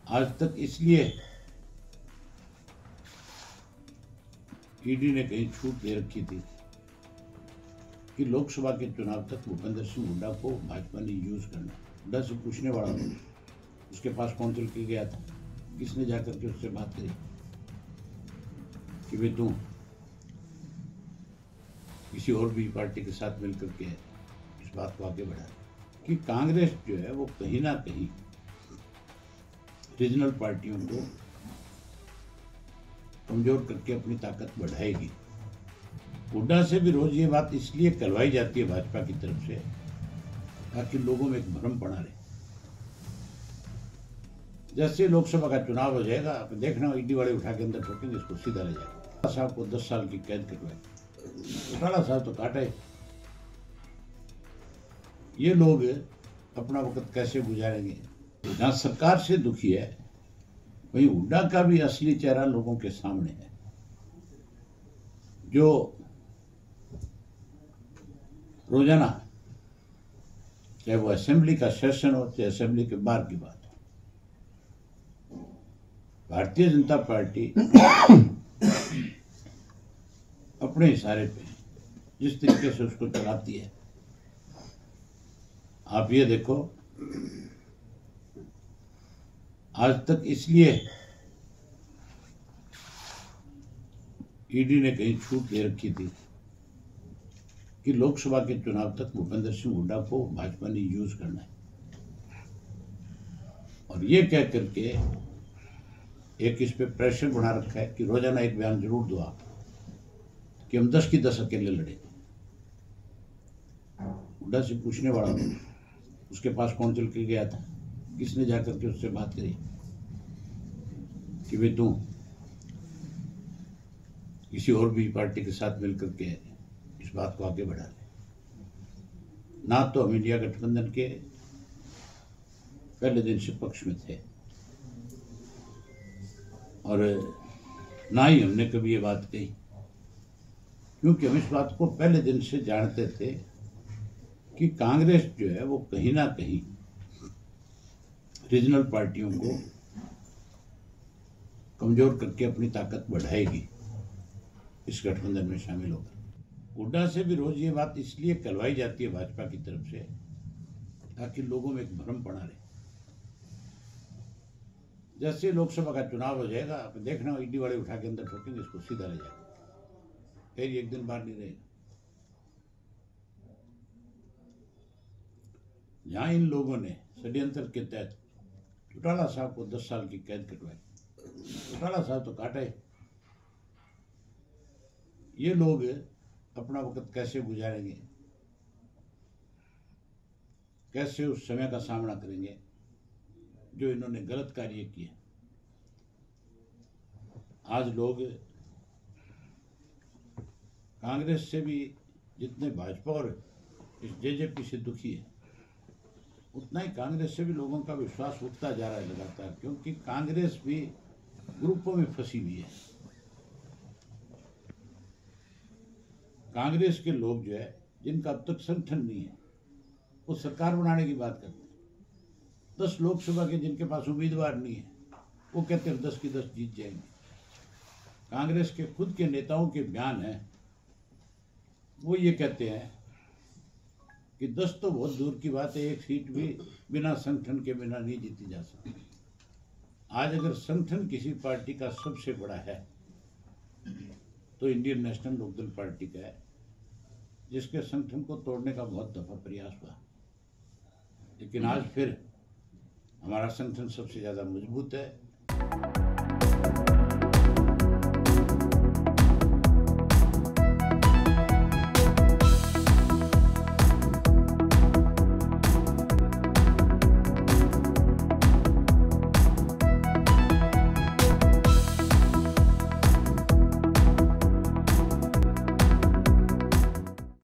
आज तक इसलिए ईडी ने कहीं छूट दे रखी थी कि लोकसभा के चुनाव तक भूपेंद्र सिंह हुड्डा को भाजपा ने यूज करना। हुड्डा से पूछने वाला था, उसके पास कौन चल के गया था, किसने जाकर के उससे बात करी कि भाई तू किसी और भी पार्टी के साथ मिलकर के इस बात को आगे बढ़ा कि कांग्रेस जो है वो कहीं ना कहीं रीजनल पार्टियों को कमजोर करके अपनी ताकत बढ़ाएगी। हुड्डा से भी रोज ये बात इसलिए कहलवाई जाती है भाजपा की तरफ से ताकि लोगों में एक भ्रम पड़ा रहे। जैसे लोकसभा का चुनाव हो जाएगा, आप देखना ईडी वाले उठा के अंदर ठोकेंगे, इसको सीधा ले जाएगा। साहब को 10 साल की कैद करवाए, घोटाला साहब तो काटा है। ये लोग अपना वक्त कैसे गुजारेंगे? जहां सरकार से दुखी है वहीं हुड्डा का भी असली चेहरा लोगों के सामने है, जो रोजाना चाहे वो असेंबली का सेशन हो चाहे असेंबली के बाहर की बात हो, भारतीय जनता पार्टी अपने इशारे पे जिस तरीके से उसको चलाती है, आप ये देखो आज तक इसलिए ईडी ने कहीं छूट दे रखी थी कि लोकसभा के चुनाव तक भूपेंद्र सिंह हुड्डा को भाजपा ने यूज करना है, और ये कह करके एक इस पे प्रेशर बना रखा है कि रोजाना एक बयान जरूर दो आप कि हम 10 की 10 अकेले लड़े। हुड्डा से पूछने वाला था, उसके पास कौन चल के गया था, किसने जाकर के उससे बात करी कि भाई तू किसी और भी पार्टी के साथ मिलकर के इस बात को आगे बढ़ा ले। ना तो हम इंडिया गठबंधन के पहले दिन से पक्ष में थे और ना ही हमने कभी ये बात कही, क्योंकि हम इस बात को पहले दिन से जानते थे कि कांग्रेस जो है वो कहीं ना कहीं रीजनल पार्टियों को कमजोर करके अपनी ताकत बढ़ाएगी इस गठबंधन में शामिल होकर। हुड्डा से भी रोज ये बात इसलिए कहलवाई जाती है भाजपा की तरफ से ताकि लोगों में एक भ्रम पड़ा रहे। जैसे लोकसभा का चुनाव हो जाएगा, आप देखना ईडी वाले उठा के अंदर ठोकेंगे, इसको सीधा ले जाएगा, फिर एक दिन बाहर नहीं रहेगा। जहां इन लोगों ने षड्यंत्र के तहत घोटाला साहब को 10 साल की कैद कटवाई, घोटाला साहब तो काटा है। ये लोग अपना वक्त कैसे गुजारेंगे, कैसे उस समय का सामना करेंगे जो इन्होंने गलत कार्य किए। आज लोग कांग्रेस से भी जितने भाजपा और इस जेजेपी से दुखी है, उतना ही कांग्रेस से भी लोगों का विश्वास उठता जा रहा है लगातार, क्योंकि कांग्रेस भी ग्रुपों में फंसी हुई है। कांग्रेस के लोग जो है जिनका अब तक संगठन नहीं है, वो सरकार बनाने की बात करते हैं। 10 लोकसभा के जिनके पास उम्मीदवार नहीं है, वो कहते हैं 10 की 10 जीत जाएंगे। कांग्रेस के खुद के नेताओं के बयान है, वो ये कहते हैं कि 10 तो बहुत दूर की बात है, एक सीट भी बिना संगठन के बिना नहीं जीती जा सकती। आज अगर संगठन किसी पार्टी का सबसे बड़ा है तो इंडियन नेशनल लोकदल पार्टी का है, जिसके संगठन को तोड़ने का बहुत दफा प्रयास हुआ, लेकिन आज फिर हमारा संगठन सबसे ज्यादा मजबूत है।